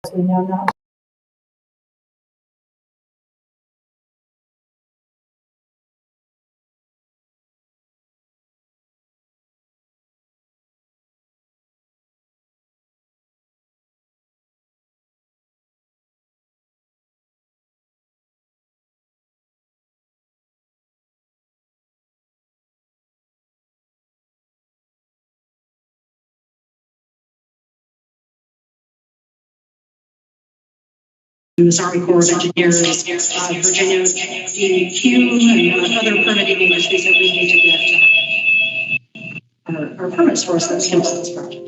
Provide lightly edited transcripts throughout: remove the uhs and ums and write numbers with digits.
we know now. The Army Corps of Engineers, Virginia DEQ, and other permitting agencies that we need to get our permits for us that we can build this project.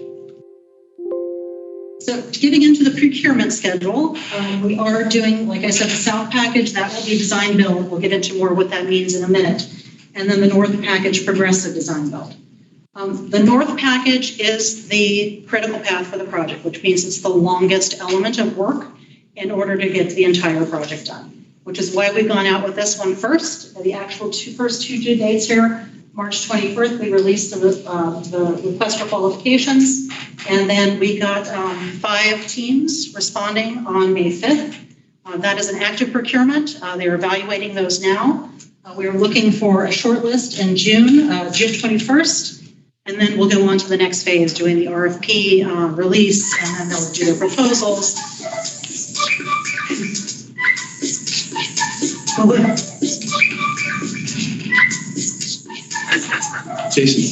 So getting into the procurement schedule, we are doing, like I said, the south package, that will be design build. We'll get into more what that means in a minute. And then the north package, progressive design build. The north package is the critical path for the project, which means it's the longest element of work in order to get the entire project done, which is why we've gone out with this one first. The actual first two due dates here, March 21st, we released the request for qualifications, and then we got 5 teams responding on May 5th. That is an active procurement. They are evaluating those now. We are looking for a short list in June 21st, and then we'll go on to the next phase, doing the RFP release, and then they'll do their proposals. Jason.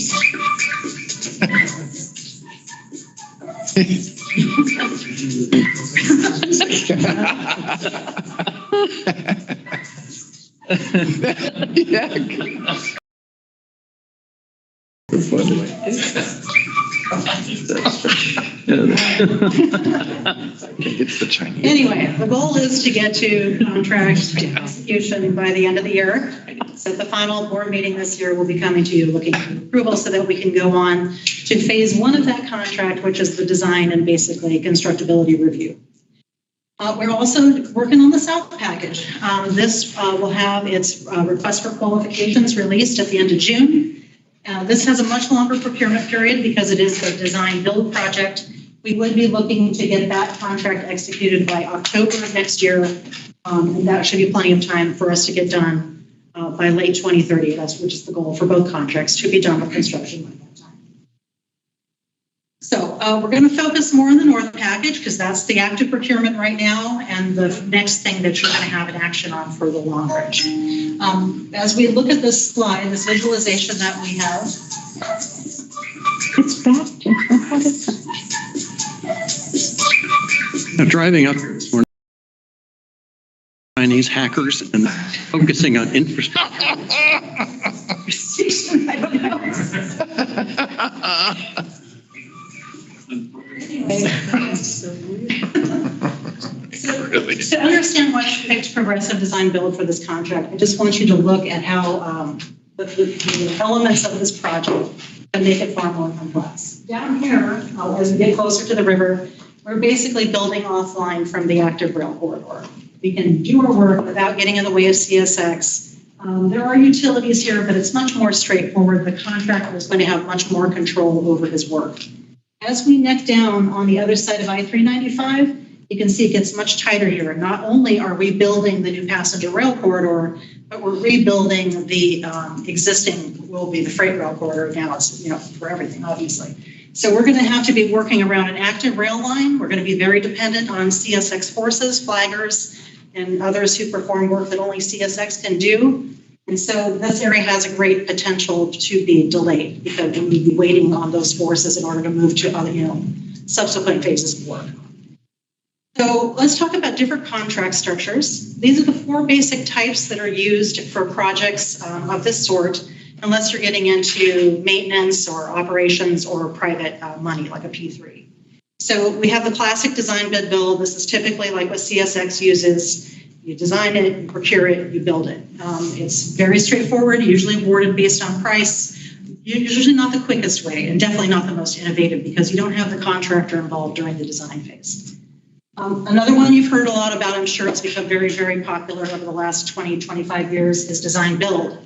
It's the Chinese. Anyway, the goal is to get to contract execution by the end of the year. So the final board meeting this year will be coming to you looking for approval so that we can go on to phase 1 of that contract, which is the design and basically constructability review. We're also working on the south package. This will have its request for qualifications released at the end of June. This has a much longer procurement period because it is a design build project. We would be looking to get that contract executed by October of next year, and that should be plenty of time for us to get done by late 2030. Which is the goal for both contracts, to be done with construction by that time. So we're going to focus more on the north package because that's the active procurement right now, and the next thing that you're going to have an action on for the long range. As we look at this slide, this visualization that we have. It's back. What is that? Now, driving up here this morning, Chinese hackers and focusing on infrastructure. I don't know. To understand why I picked progressive design build for this contract, I just want you to look at how the elements of this project can make it far more complex. Down here, as we get closer to the river, we're basically building offline from the active rail corridor. We can do our work without getting in the way of CSX. There are utilities here, but it's much more straightforward. The contractor is going to have much more control over his work. As we neck down on the other side of I-395, you can see it gets much tighter here. Not only are we building the new passenger rail corridor, but we're rebuilding the existing, will be the freight rail corridor now. It's, for everything, obviously. So we're going to have to be working around an active rail line. We're going to be very dependent on CSX forces, flaggers, and others who perform work that only CSX can do. And so this area has a great potential to be delayed because we'll be waiting on those forces in order to move to other, subsequent phases of work. So let's talk about different contract structures. These are the 4 basic types that are used for projects of this sort, unless you're getting into maintenance or operations or private money like a P3. So we have the classic design bid build. This is typically like what CSX uses. You design it, you procure it, you build it. It's very straightforward, usually awarded based on price. Usually not the quickest way, and definitely not the most innovative because you don't have the contractor involved during the design phase. Another one you've heard a lot about, I'm sure it's become very, very popular over the last 20, 25 years, is design build.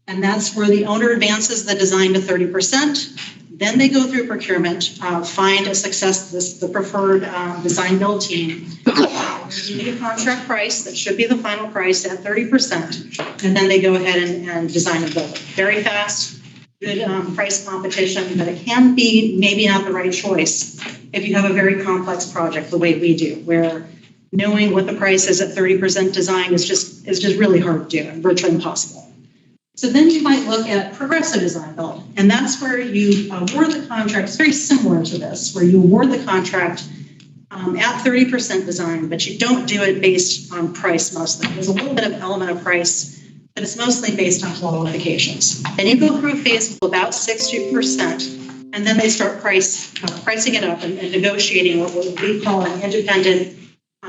And that's where the owner advances the design to 30%. Then they go through procurement, find the preferred design build team, make a contract price that should be the final price at 30%, and then they go ahead and design and build it. Very fast, good price competition, but it can be maybe not the right choice if you have a very complex project the way we do, where knowing what the price is at 30% design is just really hard to do and virtually impossible. So then you might look at progressive design build, and that's where you award the contract. It's very similar to this, where you award the contract at 30% design, but you don't do it based on price mostly. There's a little bit of element of price, but it's mostly based on qualifications. Then you go through a phase of about 60%, and then they start pricing it up and negotiating what we call an independent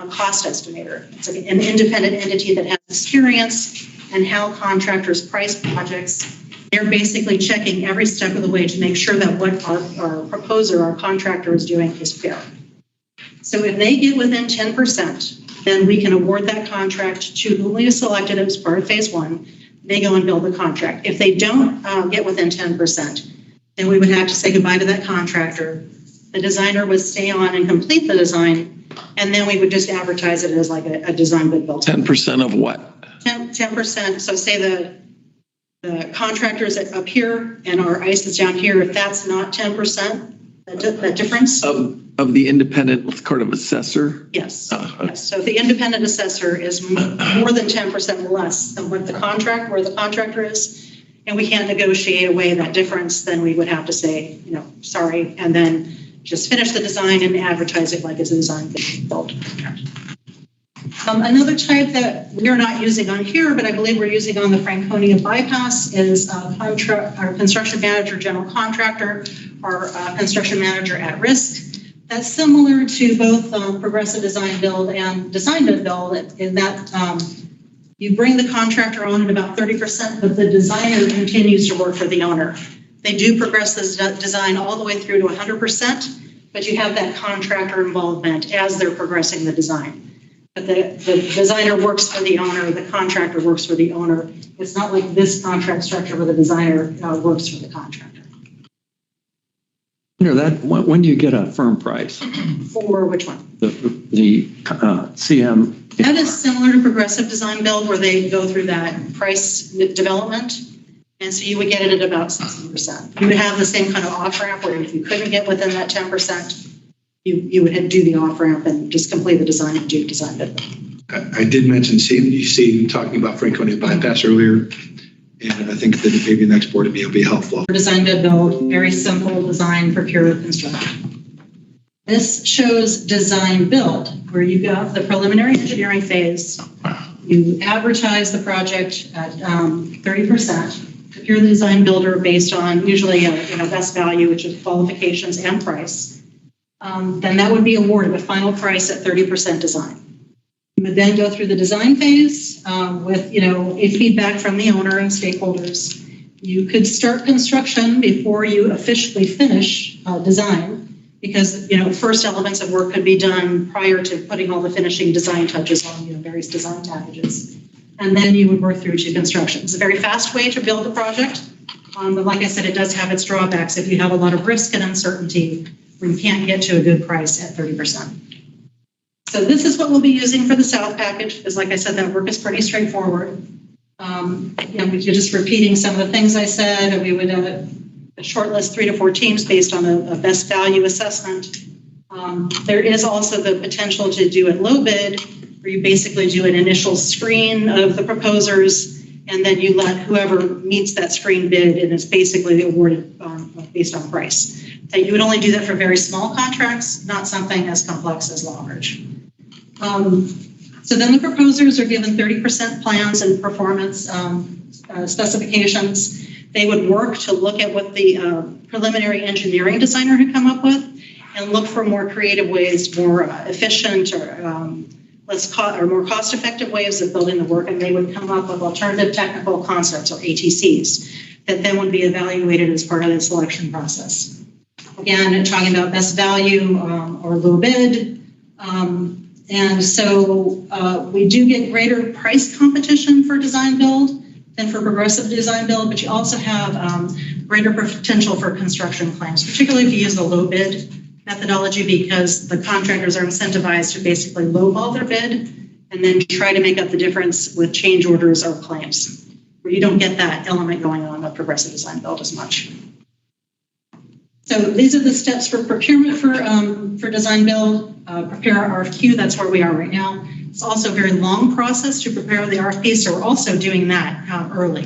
cost estimator. It's like an independent entity that has experience and how contractors price projects. They're basically checking every step of the way to make sure that what our proposer, our contractor is doing is fair. So if they get within 10%, then we can award that contract to whom we selected as part of phase one. They go and build the contract. If they don't get within 10%, then we would have to say goodbye to that contractor. The designer would stay on and complete the design, and then we would just advertise it as like a design bid build. 10% of what? 10%. So say the contractors up here and our ICE is down here. If that's not 10%, that difference. Of the independent court of assessor? Yes. Okay. Yes. So if the independent assessor is more than 10% less than what where the contractor is, and we can't negotiate away that difference, then we would have to say, sorry, and then just finish the design and advertise it like it's a design build contract. Another type that we're not using on here, but I believe we're using on the Franconia bypass is our construction manager, general contractor, or construction manager at risk. That's similar to both progressive design build and design bid build in that you bring the contractor on at about 30%, but the designer continues to work for the owner. They do progress this design all the way through to 100%, but you have that contractor involvement as they're progressing the design. But the designer works for the owner, the contractor works for the owner. It's not like this contract structure where the designer works for the contractor. When do you get a firm price? For which one? The CM. That is similar to progressive design build where they go through that price development. And so you would get it at about 60%. You would have the same kind of off-ramp where if you couldn't get within that 10%, you would do the off-ramp and just complete the design and do design bid. I did mention you talking about Franconia bypass earlier, and I think that maybe next board would be helpful. Design bid build, very simple design, procure, construct. This shows design build, where you got the preliminary engineering phase. You advertise the project at 30%, procure the design builder based on usually a best value, which is qualifications and price. Then that would be awarded a final price at 30% design. You would then go through the design phase with a feedback from the owner and stakeholders. You could start construction before you officially finish design, because first elements of work could be done prior to putting all the finishing design touches on various design packages, and then you would work through to construction. It's a very fast way to build a project, but like I said, it does have its drawbacks if you have a lot of risk and uncertainty where you can't get to a good price at 30%. So this is what we'll be using for the South package, because like I said, that work is pretty straightforward. We're just repeating some of the things I said. We would shortlist 3 to 4 teams based on a best value assessment. There is also the potential to do it low bid, where you basically do an initial screen of the proposers, and then you let whoever meets that screen bid, and it's basically awarded based on price. You would only do that for very small contracts, not something as complex as Long Ridge. So then the proposers are given 30% plans and performance specifications. They would work to look at what the preliminary engineering designer had come up with and look for more creative ways, more efficient or more cost-effective ways of building the work, and they would come up with alternative technical concepts, or ATCs, that then would be evaluated as part of the selection process. Again, talking about best value or low bid. And so we do get greater price competition for design build than for progressive design build, but you also have greater potential for construction claims, particularly if you use the low bid methodology, because the contractors are incentivized to basically lowball their bid and then try to make up the difference with change orders or claims, where you don't get that element going on with progressive design build as much. So these are the steps for procurement for design build, prepare our RFQ. That's where we are right now. It's also a very long process to prepare the RFP, so we're also doing that early.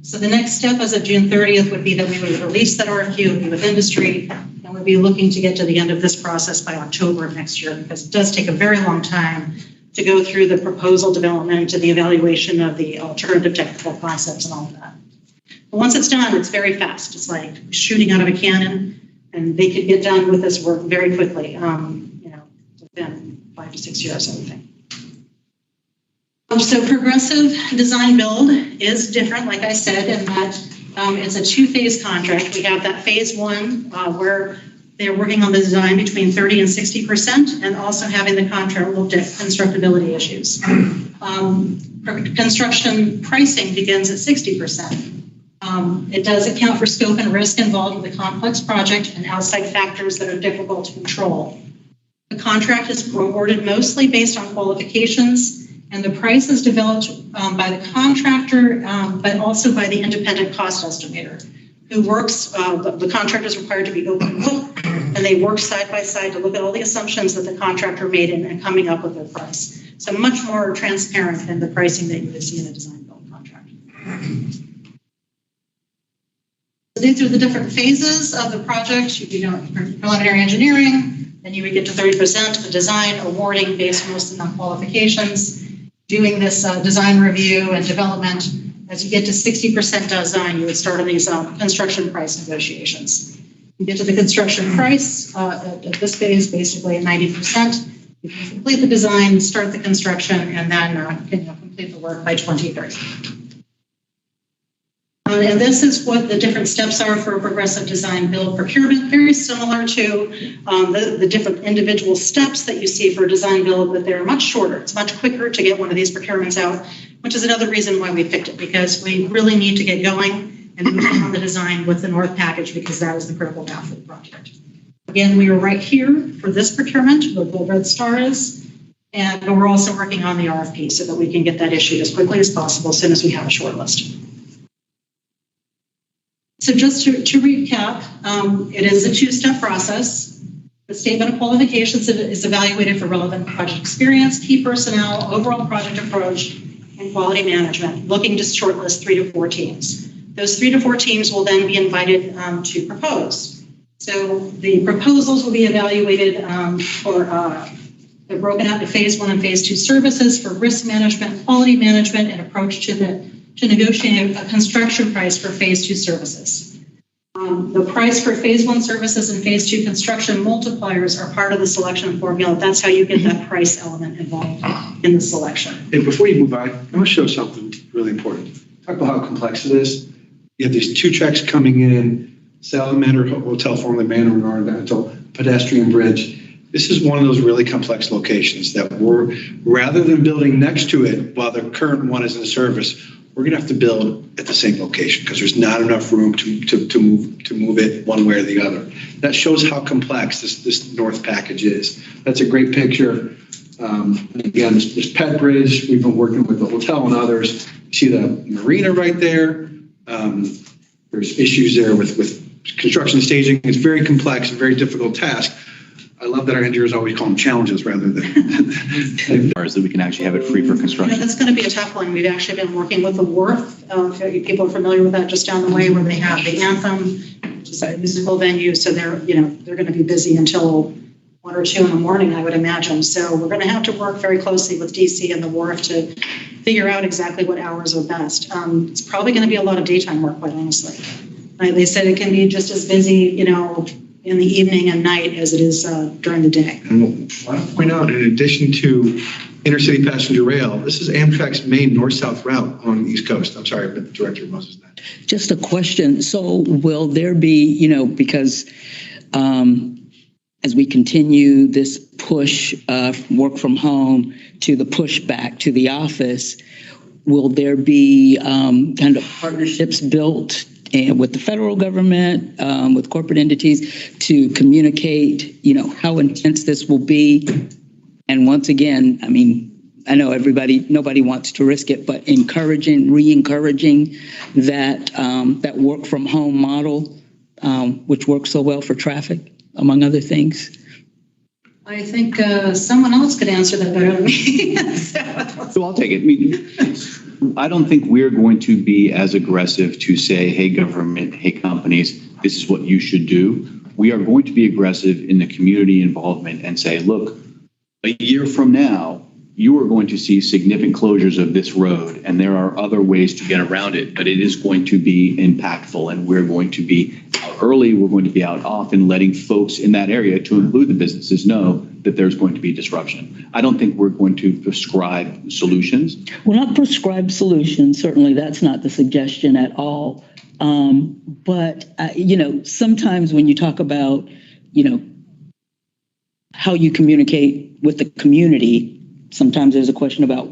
So the next step as of June 30th would be that we would release that RFQ, it would be with industry, and we'd be looking to get to the end of this process by October of next year, because it does take a very long time to go through the proposal development to the evaluation of the alternative technical concepts and all of that. But once it's done, it's very fast. It's like shooting out of a cannon, and they could get done with this work very quickly, within 5 to 6 years, I would think. So progressive design build is different, like I said, in that it's a two-phase contract. We have that phase one where they're working on the design between 30 and 60%, and also having the contract looked at constructability issues. Construction pricing begins at 60%. It does account for scope and risk involved with a complex project and outside factors that are difficult to control. The contract is awarded mostly based on qualifications, and the price is developed by the contractor, but also by the independent cost estimator, who works, the contractor is required to be open book, and they work side by side to look at all the assumptions that the contractor made in coming up with their price. So much more transparent than the pricing that you would see in a design build contract. So these are the different phases of the project. You do preliminary engineering, then you would get to 30% of design, awarding based mostly on qualifications, doing this design review and development. As you get to 60% design, you would start on these construction price negotiations. You get to the construction price at this phase, basically at 90%. You can complete the design, start the construction, and then complete the work by 2030. And this is what the different steps are for progressive design build procurement, very similar to the different individual steps that you see for design build, but they're much shorter. It's much quicker to get one of these procurements out, which is another reason why we picked it, because we really need to get going and move on the design with the North package, because that is the critical path for the project. Again, we are right here for this procurement, where the red star is, but we're also working on the RFP so that we can get that issued as quickly as possible as soon as we have a short list. So just to recap, it is a two-step process. The statement of qualifications is evaluated for relevant project experience, key personnel, overall project approach, and quality management, looking to shortlist 3 to 4 teams. Those 3 to 4 teams will then be invited to propose. So the proposals will be evaluated they're broken out into phase 1 and phase 2 services for risk management, quality management, and approach to negotiate a construction price for phase 2 services. The price for phase 1 services and phase 2 construction multipliers are part of the selection formula. That's how you get that price element involved in the selection. And before you move on, I want to show something really important. Talk about how complex it is. You have these 2 tracks coming in, Salamander Hotel, formerly Manor Oriental, pedestrian bridge. This is one of those really complex locations that rather than building next to it while the current one is in service, we're going to have to build at the same location because there's not enough room to move it one way or the other. That shows how complex this North package is. That's a great picture. Again, this Pet Bridge, we've been working with the hotel and others. You see the marina right there. There's issues there with construction staging. It's very complex and very difficult task. I love that our engineers always call them challenges rather than that we can actually have it free for construction. That's going to be a tough one. We've actually been working with the Wharf. People are familiar with that, just down the way, where they have the Anthem, which is a musical venue. So they're going to be busy until 1 or 2 in the morning, I would imagine. So we're going to have to work very closely with DC and the Wharf to figure out exactly what hours are best. It's probably going to be a lot of daytime work, quite honestly. Right? They said it can be just as busy, in the evening and night as it is during the day. And I want to point out, in addition to intercity passenger rail, this is Amtrak's main north-south route on the East Coast. I'm sorry, but Director Moses. Just a question. So will there be, because as we continue this push work from home to the push back to the office, will there be kind of partnerships built and with the federal government, with corporate entities to communicate, how intense this will be. And once again, I mean, I know nobody wants to risk it, but re-encouraging that work from home model, which works so well for traffic, among other things. I think someone else could answer that better than me. So I'll take it. I mean, I don't think we're going to be as aggressive to say, hey, government, hey, companies, this is what you should do. We are going to be aggressive in the community involvement and say, look, a year from now, you are going to see significant closures of this road, and there are other ways to get around it, but it is going to be impactful, and we're going to be out early, we're going to be out often, letting folks in that area, to include the businesses, know that there's going to be disruption. I don't think we're going to prescribe solutions. Well, not prescribe solutions. Certainly that's not the suggestion at all. But sometimes when you talk about, how you communicate with the community, sometimes there's a question about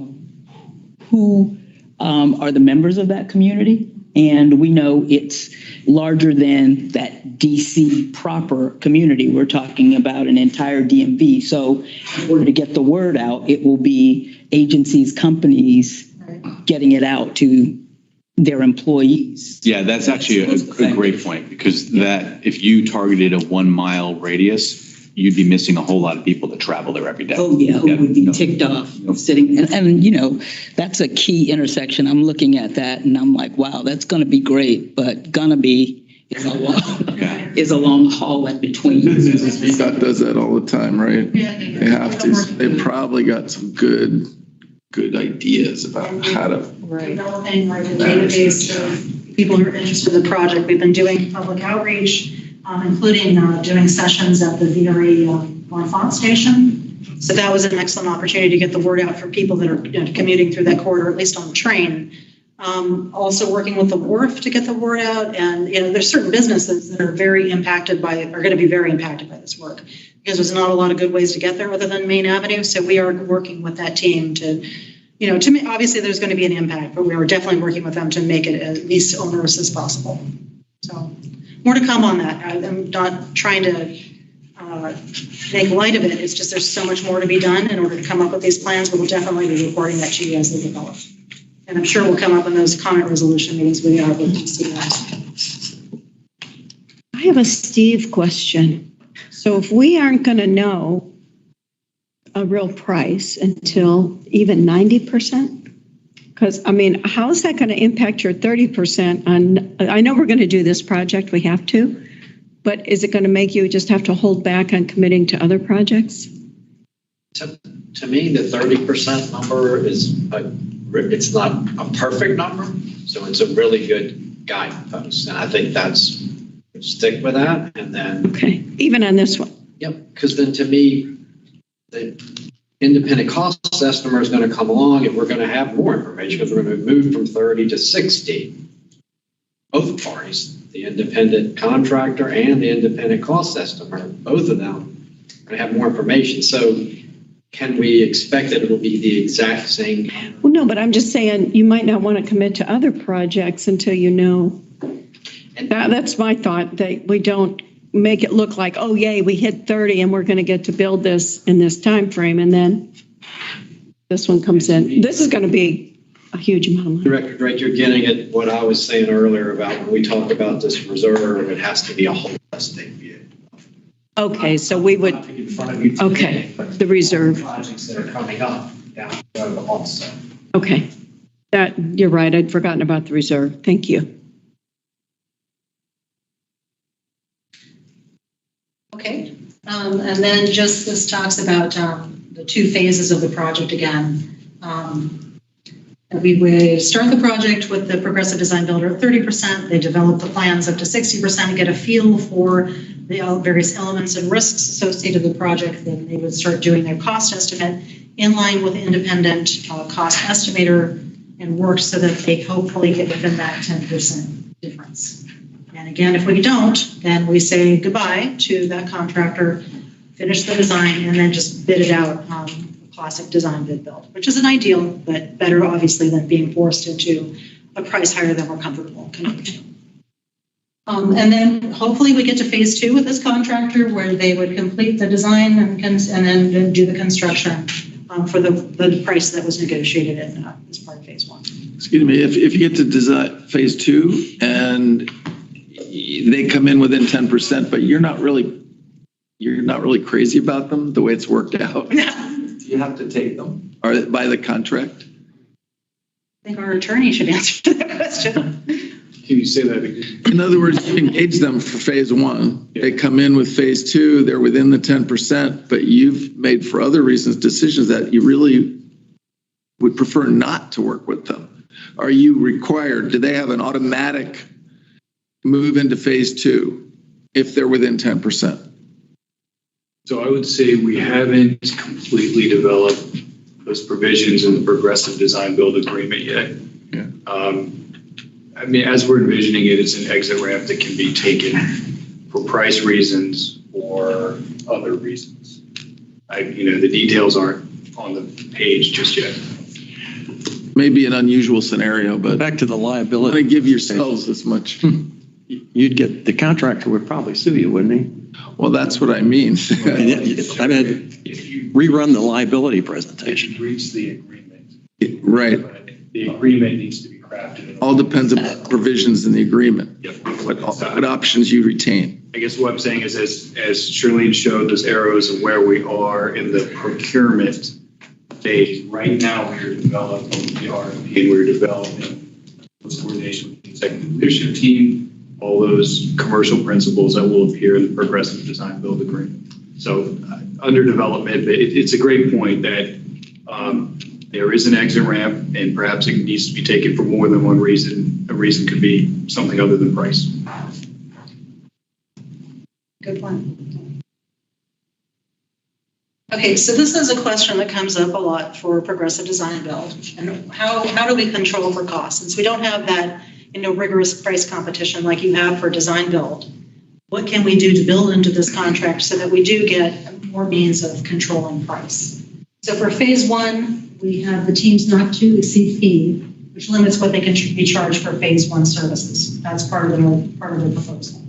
who are the members of that community. And we know it's larger than that DC proper community. We're talking about an entire DMV. So in order to get the word out, it will be agencies, companies getting it out to their employees. Yeah, that's actually a great point, because that if you targeted a 1 mile radius, you'd be missing a whole lot of people that travel there every day. Oh, yeah, who would be ticked off sitting. And, that's a key intersection. I'm looking at that and I'm like, wow, that's going to be great, but gonna be is a long haul in between. VDOT does that all the time, right? Yeah, They have to. They probably got some good ideas about how to. Developing like a database of people who are interested in the project. We've been doing public outreach, including doing sessions at the VPRA L'Enfant station. So that was an excellent opportunity to get the word out for people that are commuting through that corridor, at least on the train. Also working with the wharf to get the word out. And there's certain businesses that are going to be very impacted by this work, because there's not a lot of good ways to get there other than Main Avenue. So we are working with that team to obviously there's going to be an impact, but we are definitely working with them to make it as least onerous as possible. So more to come on that. I'm not trying to make light of it. It's just there's so much more to be done in order to come up with these plans. We'll definitely be reporting that to you as they develop. And I'm sure we'll come up in those comment resolution meetings we are with DCS. I have a Steve question. So if we aren't going to know a real price until even 90%? Because, how is that going to impact your 30% on, I know we're going to do this project, we have to, but is it going to make you just have to hold back on committing to other projects? To me, the 30% number it's not a perfect number, so it's a really good guidepost. And I think stick with that. And then. Okay, even on this one. Yep, because then to me, the independent cost estimate is going to come along and we're going to have more information, because we're going to move from 30 to 60. Both parties, the independent contractor and the independent cost estimate, both of them are going to have more information. So can we expect that it'll be the exact same? Well, no, but I'm just saying you might not want to commit to other projects until you know. And that's my thought, that we don't make it look like, oh, yay, we hit 30 and we're going to get to build this in this time frame, and then this one comes in. This is going to be a huge amount of money. Director Drake, you're getting at what I was saying earlier about when we talk about this reserve, it has to be a holistic view. Okay, so we would, In front of you today, okay, the reserve. projects that are coming up down the road also. Okay, you're right. I'd forgotten about the reserve. Thank you. Okay, and then just this talks about the two phases of the project again. We would start the project with the progressive design builder at 30%. They develop the plans up to 60% and get a feel for the various elements and risks associated with the project. Then they would start doing their cost estimate in line with the independent cost estimator and work so that they hopefully get within that 10% difference. And again, if we don't, then we say goodbye to that contractor, finish the design, and then just bid it out, classic design bid build, which is an ideal, but better obviously than being forced into a price higher than we're comfortable committing to. And then hopefully we get to phase 2 with this contractor where they would complete the design and then do the construction for the price that was negotiated as part of phase 1. Excuse me, if you get to design phase 2 and they come in within 10%, but you're not really crazy about them the way it's worked out. Do you have to take them or by the contract? I think our attorney should answer that question. Can you say that again? In other words, you engage them for phase 1. They come in with phase 2, they're within the 10%, but you've made for other reasons decisions that you really would prefer not to work with them. Are you required, do they have an automatic move into phase 2 if they're within 10%? So I would say we haven't completely developed those provisions in the progressive design build agreement yet. Yeah. I mean, as we're envisioning it, it's an exit ramp that can be taken for price reasons or other reasons. The details aren't on the page just yet. Maybe an unusual scenario, but Back to the want to liability. give yourselves this much. You'd get, the contractor would probably sue you, wouldn't he? Well, that's what I mean. I mean, rerun the liability presentation. If you reach the agreement. Right. But the agreement needs to be crafted. All depends on the provisions in the agreement, Yep. what options you retain. I guess what I'm saying is, as Shirlene showed those arrows of where we are in the procurement phase, right now we're developing the RFP and we're developing those coordination with the executive leadership team, all those commercial principles that will appear in the progressive design build agreement. So under development, it's a great point that there is an exit ramp and perhaps it needs to be taken for more than one reason. A reason could be something other than price. Good point. Okay, so this is a question that comes up a lot for progressive design build. And how do we control for costs? Since we don't have that rigorous price competition like you have for design build, what can we do to build into this contract so that we do get more means of controlling price? So for phase 1, we have the teams not to exceed fee, which limits what they can be charged for phase 1 services. That's part of the proposal.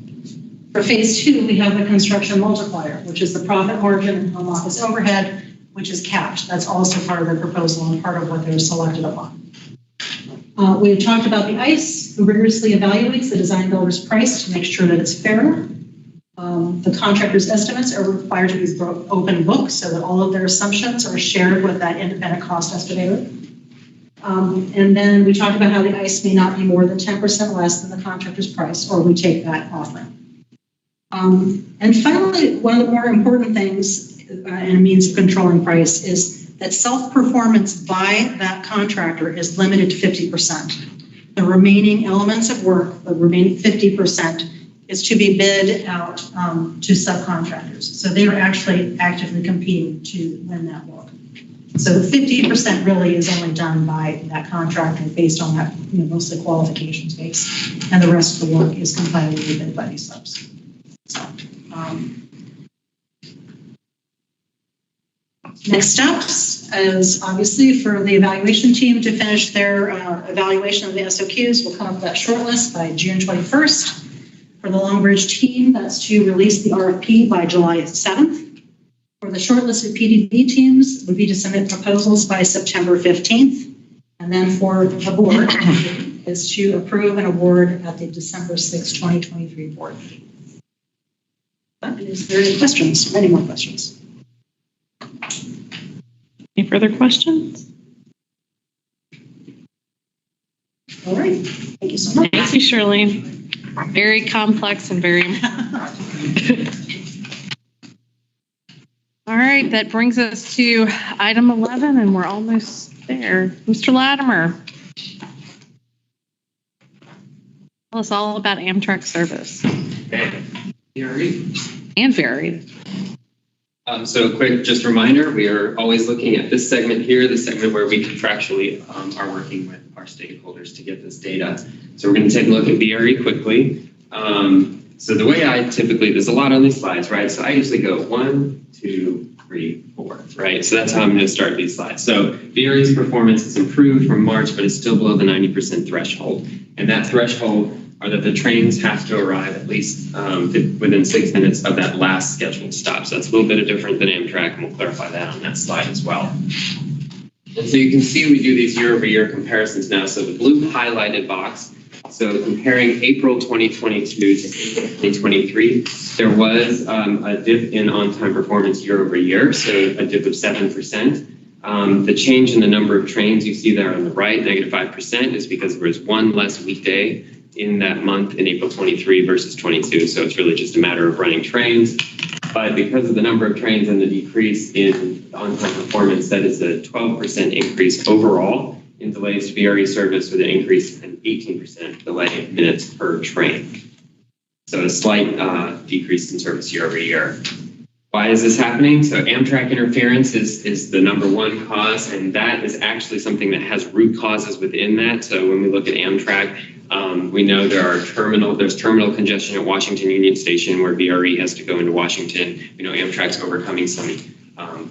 For phase 2, we have the construction multiplier, which is the profit margin and home office overhead, which is capped. That's also part of the proposal and part of what they're selected upon. We have talked about the ICE, who rigorously evaluates the design builder's price to make sure that it's fair. The contractor's estimates are required to be open book so that all of their assumptions are shared with that independent cost estimator. And then we talked about how the ICE may not be more than 10% less than the contractor's price, or we take that offering. And finally, one of the more important things and means of controlling price is that self-performance by that contractor is limited to 50%. The remaining elements of work, the remaining 50%, is to be bid out to subcontractors. So they are actually actively competing to win that work. So the 50% really is only done by that contractor based on that, mostly qualifications based, and the rest of the work is completely bid by these subs. So, next steps is obviously for the evaluation team to finish their evaluation of the SOQs. We'll come up with that short list by June 21st. For the Longbridge team, that's to release the RFP by July 7th. For the shortlisted PDB teams, would be to submit proposals by September 15th. And then for the board is to approve an award at the December 6, 2023 board. Is there any questions? Any more questions? Any further questions? All right. Thank you so much. Thank you, Shirley. Very complex and very All right, that brings us to item 11, and we're almost there. Mr. Latimer. Tell us all about Amtrak service. And varied. So quick, just a reminder, we are always looking at this segment here, the segment where we contractually are working with our stakeholders to get this data. So we're going to take a look at VRE quickly. So the way I typically, there's a lot on these slides, right? So I usually go 1, 2, 3, 4, right? So that's how I'm going to start these slides. So VRE's performance has improved from March, but it's still below the 90% threshold. And that threshold are that the trains have to arrive at least within 6 minutes of that last scheduled stop. So that's a little bit different than Amtrak, and we'll clarify that on that slide as well. And so you can see we do these year-over-year comparisons now. So the blue highlighted box, so comparing April 2022 to April 2023, there was a dip in on-time performance year-over-year, so a dip of 7%. The change in the number of trains you see there on the right, -5%, is because there was one less weekday in that month in April 23 versus 22. So it's really just a matter of running trains. But because of the number of trains and the decrease in on-time performance, that is a 12% increase overall in delays to VRE service, with an increase in 18% delay in minutes per train. So a slight decrease in service year over year. Why is this happening? So Amtrak interference is the #1 cause, and that is actually something that has root causes within that. So when we look at Amtrak, we know there's terminal congestion at Washington Union Station, where VRE has to go into Washington. We know Amtrak's overcoming some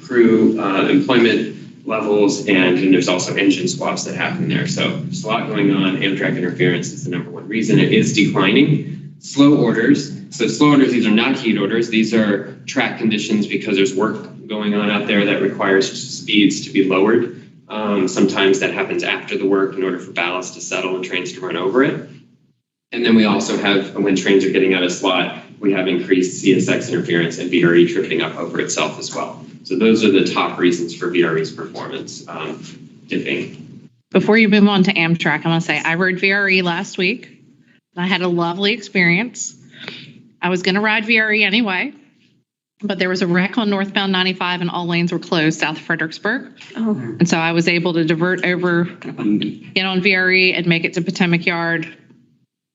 crew employment levels, and there's also engine swaps that happen there. So there's a lot going on. Amtrak interference is the #1 reason. It is declining. Slow orders. So slow orders, these are not heat orders. These are track conditions because there's work going on out there that requires speeds to be lowered. Sometimes that happens after the work in order for ballast to settle and trains to run over it. And then we also have, when trains are getting out of slot, we have increased CSX interference and VRE tripping up over itself as well. So those are the top reasons for VRE's performance dipping. Before you move on to Amtrak, I want to say I rode VRE last week. I had a lovely experience. I was going to ride VRE anyway, but there was a wreck on northbound 95 and all lanes were closed south of Fredericksburg. Oh. And so I was able to divert over, get on VRE and make it to Potomac Yard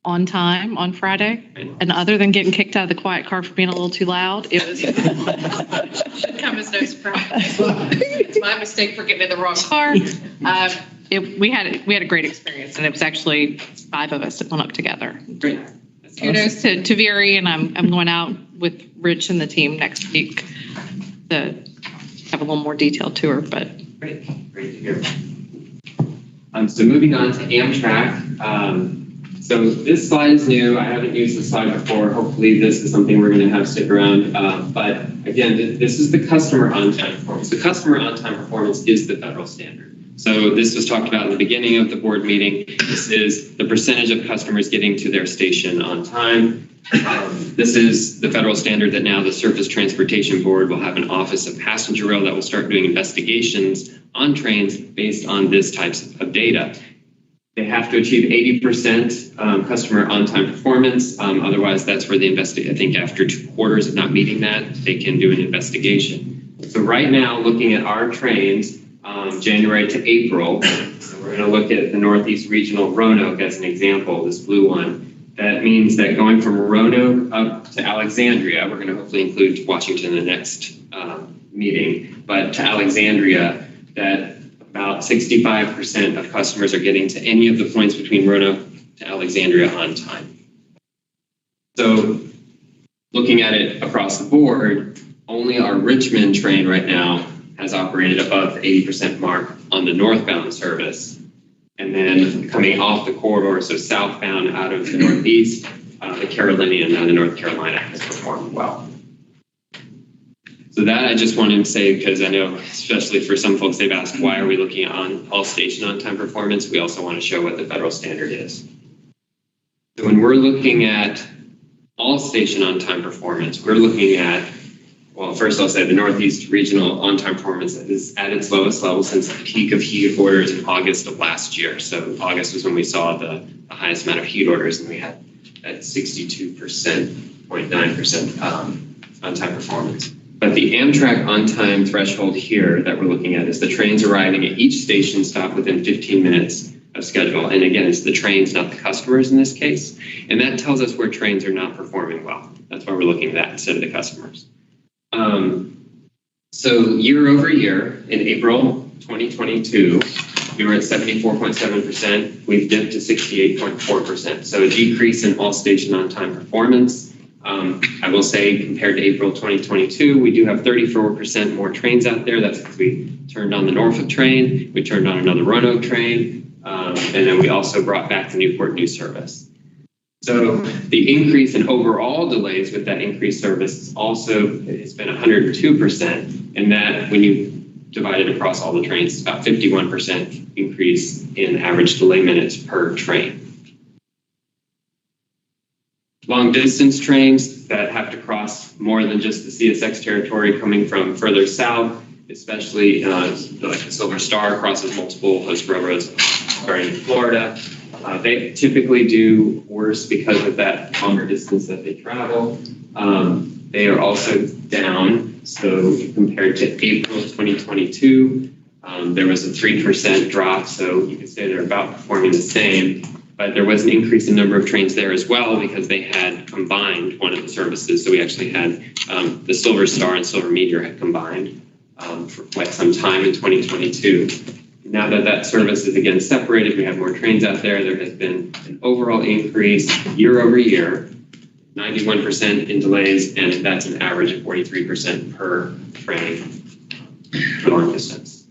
on time on Friday. And other than getting kicked out of the quiet car for being a little too loud, it was should come as no surprise. It's my mistake for getting in the wrong car. We had a great experience, and it was actually 5 of us that went up together. Great. Kudos to VRE, and I'm going out with Rich and the team next week to have a little more detailed tour. But great to hear. So moving on to Amtrak. So this slide is new. I haven't used this slide before. Hopefully this is something we're going to have stick around. But again, this is the customer on-time performance. The customer on-time performance is the federal standard. So this was talked about in the beginning of the board meeting. This is the percentage of customers getting to their station on time. This is the federal standard that now the Surface Transportation Board will have an Office of Passenger Rail that will start doing investigations on trains based on this types of data. They have to achieve 80% customer on-time performance. Otherwise, that's where they investigate. I think after 2 quarters of not meeting that, they can do an investigation. So right now, looking at our trains, January to April, so we're going to look at the Northeast Regional Roanoke as an example, this blue one. That means that going from Roanoke up to Alexandria, we're going to hopefully include Washington in the next meeting, but to Alexandria, that about 65% of customers are getting to any of the points between Roanoke to Alexandria on time. So looking at it across the board, only our Richmond train right now has operated above the 80% mark on the northbound service. And then coming off the corridor, so southbound out of the Northeast, the Carolinian out of North Carolina has performed well. So that I just wanted to say, because I know, especially for some folks, they've asked, why are we looking on all station on-time performance? We also want to show what the federal standard is. So when we're looking at all station on-time performance, we're looking at, well, first I'll say the Northeast Regional on-time performance is at its lowest level since the peak of heat orders in August of last year. So August was when we saw the highest amount of heat orders, and we had at 62.9% on-time performance. But the Amtrak on-time threshold here that we're looking at is the trains arriving at each station stop within 15 minutes of schedule. And again, it's the trains, not the customers in this case. And that tells us where trains are not performing well. That's why we're looking at that instead of the customers. So year over year, in April 2022, we were at 74.7%. We've dipped to 68.4%. So a decrease in all station on-time performance. I will say, compared to April 2022, we do have 34% more trains out there. That's because we turned on the Norfolk train, we turned on another Roanoke train, and then we also brought back the Newport News service. So the increase in overall delays with that increased service also has been 102%. And that, when you divide it across all the trains, it's about 51% increase in average delay minutes per train. Long distance trains that have to cross more than just the CSX territory coming from further south, especially like the Silver Star crosses multiple host railroads starting in Florida. They typically do worse because of that longer distance that they travel. They are also down. So compared to April 2022, there was a 3% drop. So you could say they're about performing the same. But there was an increase in number of trains there as well because they had combined one of the services. So we actually had the Silver Star and Silver Meteor had combined for quite some time in 2022. Now that that service is again separated, we have more trains out there. There has been an overall increase year over year, 91% in delays, and that's an average of 43% per train for long distance.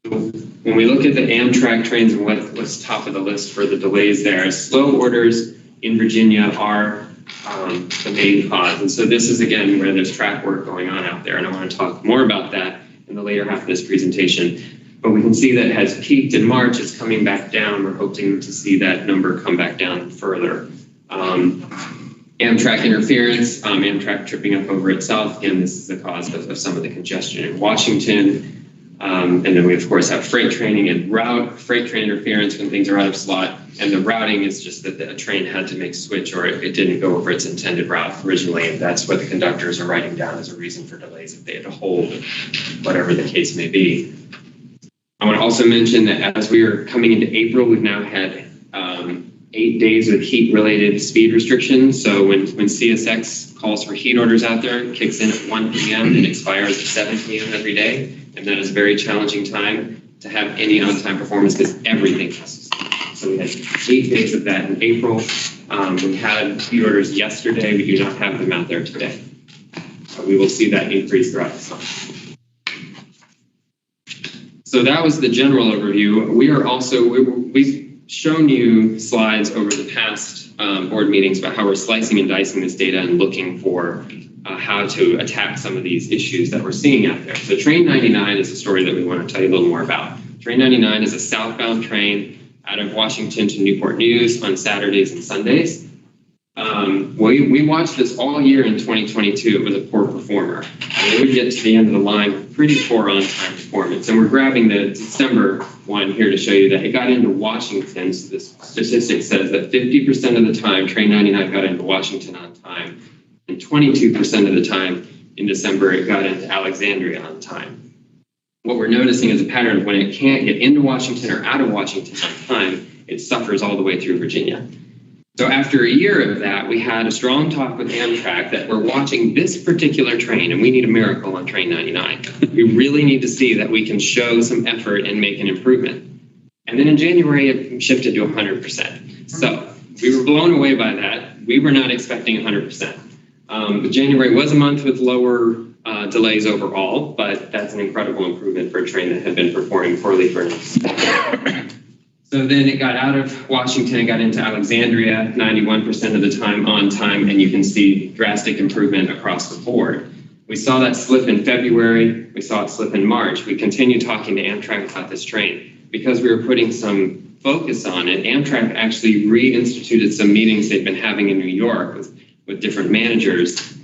When we look at the Amtrak trains and what's top of the list for the delays there, slow orders in Virginia are the main cause. And so this is, again, where there's track work going on out there. And I want to talk more about that in the later half of this presentation. But we can see that it has peaked in March. It's coming back down. We're hoping to see that number come back down further. Amtrak interference, Amtrak tripping up over itself. Again, this is the cause of some of the congestion in Washington. And then we, of course, have freight train interference when things are out of slot. And the routing is just that a train had to make a switch or it didn't go over its intended route originally. And that's what the conductors are writing down as a reason for delays if they had to hold, whatever the case may be. I want to also mention that as we are coming into April, we've now had 8 days of heat-related speed restrictions. So when CSX calls for heat orders out there, it kicks in at 1 p.m. and expires at 7 p.m. every day. And that is a very challenging time to have any on-time performance because everything has to stop. So we had 8 days of that in April. We had heat orders yesterday. We do not have them out there today. So we will see that increase throughout the summer. So that was the general overview. We've shown you slides over the past board meetings about how we're slicing and dicing this data and looking for how to attack some of these issues that we're seeing out there. So Train 99 is a story that we want to tell you a little more about. Train 99 is a southbound train out of Washington to Newport News on Saturdays and Sundays. We watched this all year in 2022. It was a poor performer. They would get to the end of the line with pretty poor on-time performance. And we're grabbing the December one here to show you that it got into Washington. So this statistic says that 50% of the time, Train 99 got into Washington on time. And 22% of the time in December, it got into Alexandria on time. What we're noticing is a pattern of when it can't get into Washington or out of Washington on time, it suffers all the way through Virginia. So after a year of that, we had a strong talk with Amtrak that we're watching this particular train and we need a miracle on Train 99. We really need to see that we can show some effort and make an improvement. And then in January, it shifted to 100%. So we were blown away by that. We were not expecting 100%. But January was a month with lower delays overall, but that's an incredible improvement for a train that had been performing poorly for an So then it got out of Washington and got into Alexandria 91% of the time on time, and you can see drastic improvement across the board. We saw that slip in February. We saw it slip in March. We continued talking to Amtrak about this train. Because we were putting some focus on it, Amtrak actually reinstituted some meetings they've been having in New York with different managers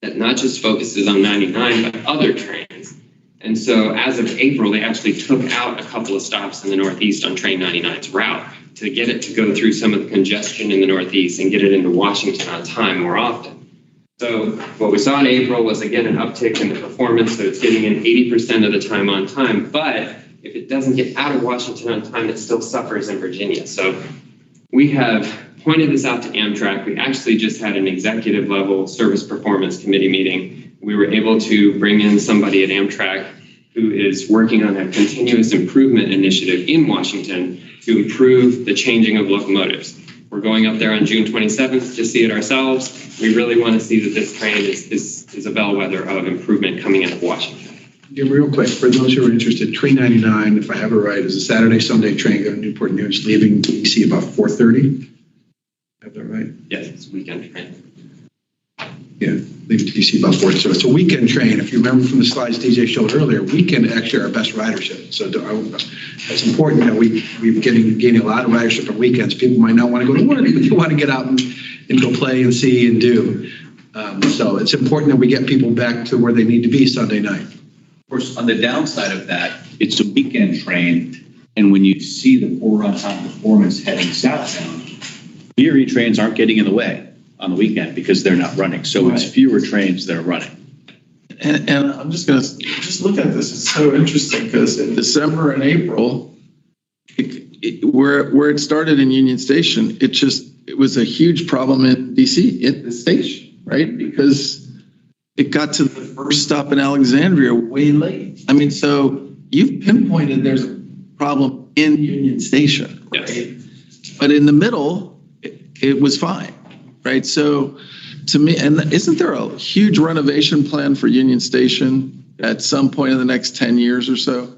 that not just focuses on 99, but other trains. And so as of April, they actually took out a couple of stops in the Northeast on Train 99's route to get it to go through some of the congestion in the Northeast and get it into Washington on time more often. So what we saw in April was, again, an uptick in the performance. So it's getting in 80% of the time on time. But if it doesn't get out of Washington on time, it still suffers in Virginia. So we have pointed this out to Amtrak. We actually just had an executive level service performance committee meeting. We were able to bring in somebody at Amtrak who is working on a continuous improvement initiative in Washington to improve the changing of locomotives. We're going up there on June 27th to see it ourselves. We really want to see that this train is a bellwether of improvement coming out of Washington. Yeah, real quick, for those who are interested, Train 99, if I have it right, is a Saturday, Sunday train going to Newport News, leaving DC about 4:30. Have that right? Yes, it's weekend train. Yeah, leave DC about 40. So it's a weekend train. If you remember from the slides DJ showed earlier, weekend actually our best ridership. So it's important that we're gaining a lot of ridership on weekends. People might not want to go to work, but they want to get out and go play and see and do. So it's important that we get people back to where they need to be Sunday night. Of course, on the downside of that, it's a weekend train, and when you see the poor on-time performance heading southbound, VPRA trains aren't getting in the way on the weekend because they're not running. So it's fewer trains that are running. And I'm just going to just look at this. It's so interesting because in December and April, where it started in Union Station, it was a huge problem in DC at the station, right? Because it got to the first stop in Alexandria way late. I mean, so you've pinpointed there's a problem in Union Station, right? Yes. But in the middle, it was fine, right? So to me, and isn't there a huge renovation plan for Union Station at some point in the next 10 years or so?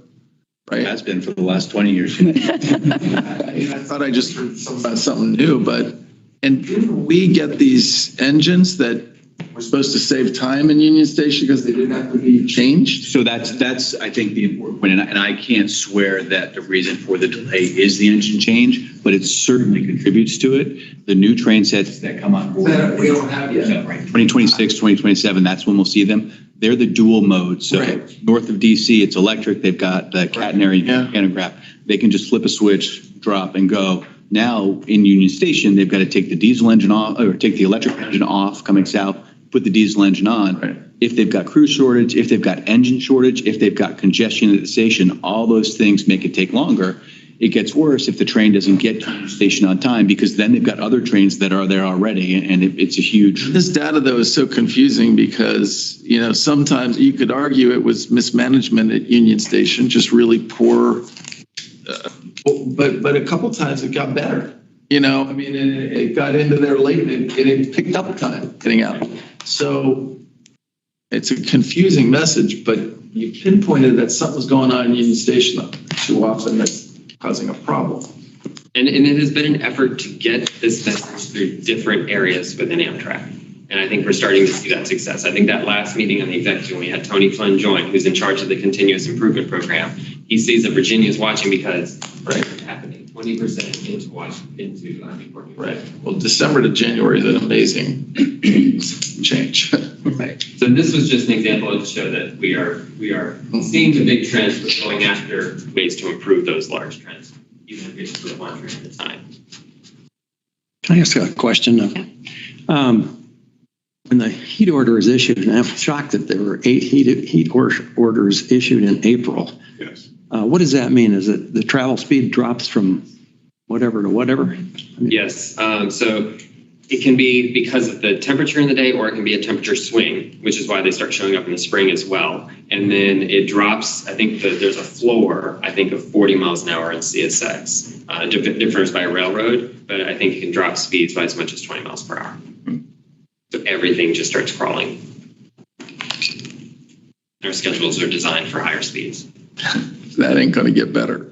Right? It has been for the last 20 years. I thought I just heard about something new, and didn't we get these engines that were supposed to save time in Union Station because they didn't have to be changed? So that's I think the important point, and I can't swear that the reason for the delay is the engine change, but it certainly contributes to it. The new train sets that come on board that we don't have yet. Right, 2026, 2027, that's when we'll see them. They're the dual mode. So north of DC, it's electric. They've got the catenary pantograph. They can just flip a switch, drop, and go. Now in Union Station, they've got to take the diesel engine off, or take the electric engine off coming south, put the diesel engine on. Right. If they've got crew shortage, if they've got engine shortage, if they've got congestion at the station, all those things make it take longer. It gets worse if the train doesn't get to the station on time, because then they've got other trains that are there already, and it's a huge... This data, though, is so confusing because, sometimes you could argue it was mismanagement at Union Station, just really poor, but a couple times it got better. It got into there late and it picked up time getting out. So it's a confusing message, but you pinpointed that something was going on in Union Station too often that's causing a problem. And it has been an effort to get this message through different areas within Amtrak. And I think we're starting to see that success. I think that last meeting on the executive, when we had Tony Flynn join, who's in charge of the continuous improvement program, he sees that Virginia is watching because it's happening 20% into right. Well, December to January is an amazing change. Right. So this was just an example to show that we are seeing the big trends, but going after ways to improve those large trends, even if it's for one trend at a time. Can I ask a question? When the heat order is issued, and I'm shocked that there were 8 heat orders issued in April. Yes. What does that mean? Is it the travel speed drops from whatever to whatever? Yes. So it can be because of the temperature in the day, or it can be a temperature swing, which is why they start showing up in the spring as well. And then it drops, I think there's a floor, of 40 miles an hour in CSX. Differs by railroad, but I think it can drop speeds by as much as 20 miles per hour. So everything just starts crawling. Our schedules are designed for higher speeds. That ain't going to get better.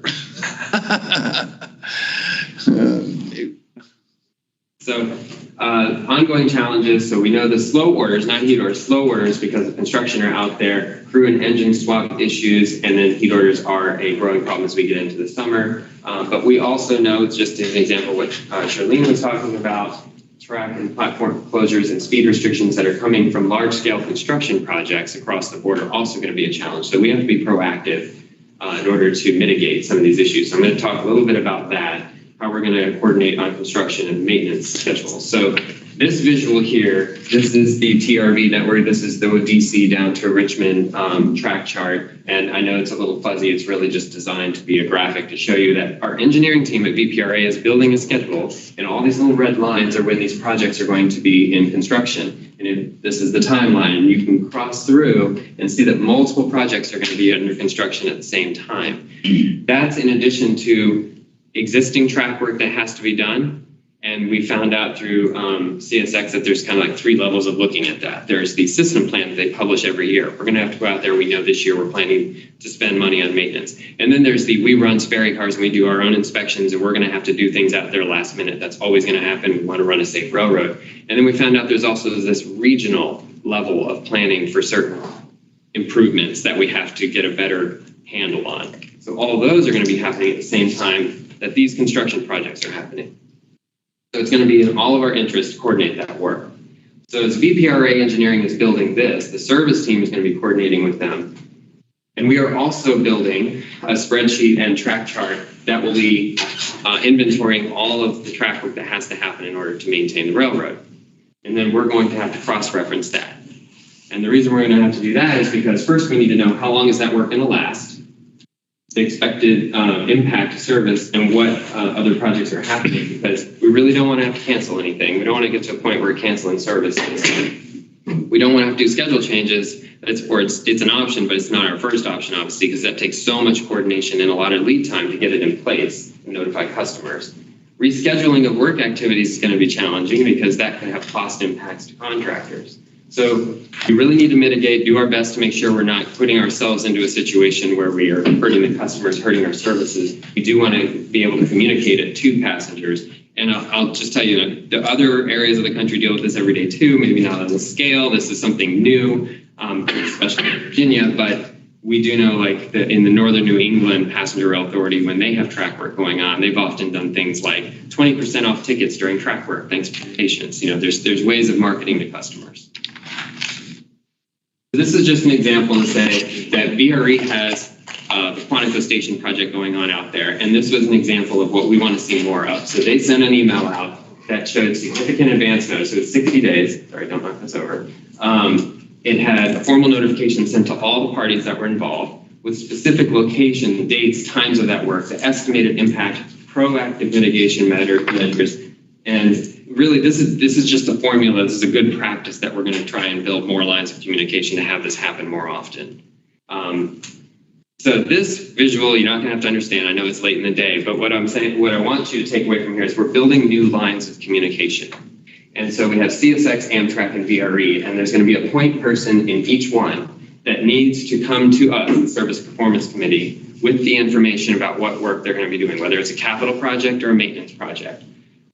So ongoing challenges. So we know the slow orders, not heat orders, slow orders because of construction are out there, crew and engine swap issues, and then heat orders are a growing problem as we get into the summer. But we also know, just as an example, what Charlene was talking about, track and platform closures and speed restrictions that are coming from large-scale construction projects across the board are also going to be a challenge. So we have to be proactive in order to mitigate some of these issues. So I'm going to talk a little bit about that, how we're going to coordinate on construction and maintenance schedules. So this visual here, this is the TRV network. This is the DC down to Richmond track chart. And I know it's a little fuzzy. It's really just designed to be a graphic to show you that our engineering team at VPRA is building a schedule, and all these little red lines are when these projects are going to be in construction. And this is the timeline, and you can cross through and see that multiple projects are going to be under construction at the same time. That's in addition to existing track work that has to be done, And we found out through CSX that there's kind of like 3 levels of looking at that. There's the system plan that they publish every year. We're going to have to go out there. We know this year we're planning to spend money on maintenance. And then there's the we run ferry cars and we do our own inspections, and we're going to have to do things out there last minute. That's always going to happen. We want to run a safe railroad. And then we found out there's also this regional level of planning for certain improvements that we have to get a better handle on. So all those are going to be happening at the same time that these construction projects are happening. So it's going to be in all of our interests to coordinate that work. So as VPRA Engineering is building this, the service team is going to be coordinating with them. And we are also building a spreadsheet and track chart that will be inventorying all of the track work that has to happen in order to maintain the railroad. And then we're going to have to cross-reference that. And the reason we're going to have to do that is because first we need to know how long is that work going to last, the expected impact service, and what other projects are happening, because we really don't want to have to cancel anything. We don't want to get to a point where we're canceling services. We don't want to have to do schedule changes. It's an option, but it's not our first option, obviously, because that takes so much coordination and a lot of lead time to get it in place and notify customers. Rescheduling of work activities is going to be challenging because that can have cost impacts to contractors. So we really need to mitigate, do our best to make sure we're not putting ourselves into a situation where we are hurting the customers, hurting our services. We do want to be able to communicate it to passengers. And I'll just tell you, the other areas of the country deal with this every day too, maybe not on this scale. This is something new, especially in Virginia, but we do know like in the Northern New England Passenger Rail Authority, when they have track work going on, they've often done things like 20% off tickets during track work, thanks to patients. There's ways of marketing to customers. This is just an example to say that VRE has the Quantico Station project going on out there, and this was an example of what we want to see more of. So they sent an email out that showed significant advance notice, so it's 60 days. Sorry, don't knock this over. It had a formal notification sent to all the parties that were involved with specific location, dates, times of that work, the estimated impact, proactive mitigation measures, and really this is just a formula. This is a good practice that we're going to try and build more lines of communication to have this happen more often. So this visual, you're not going to have to understand. I know it's late in the day, but what I'm saying, what I want you to take away from here is we're building new lines of communication. And so we have CSX, Amtrak, and VRE, and there's going to be a point person in each one that needs to come to us, the Service Performance Committee, with the information about what work they're going to be doing, whether it's a capital project or a maintenance project.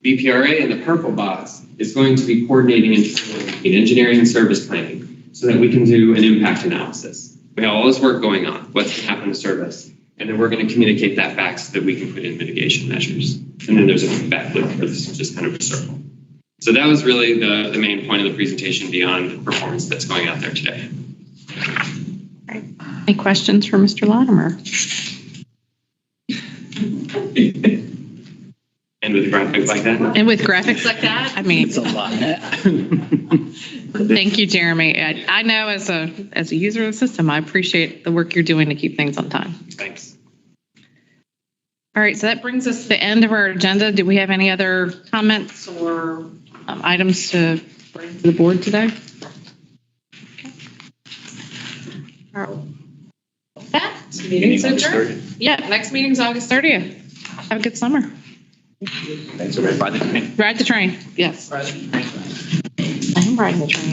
VPRA in the purple box is going to be coordinating in engineering and service planning so that we can do an impact analysis. We have all this work going on, what's going to happen to service, and then we're going to communicate that back so that we can put in mitigation measures. And then there's a feedback loop where this is just kind of a circle. So that was really the main point of the presentation beyond the performance that's going out there today. Right. Any questions for Mr. Latimer? And with graphics like that? And with graphics like that? I mean, It's a lot. thank you, Jeremy. I know as a user of the system, I appreciate the work you're doing to keep things on time. Thanks. All right, so that brings us to the end of our agenda. Do we have any other comments or items to bring to the board today? All right. With that, meeting's adjourned. Yeah, next meeting's August 30th. Have a good summer. Thanks, everybody. Ride the train. Ride the train, yes. I am riding the train.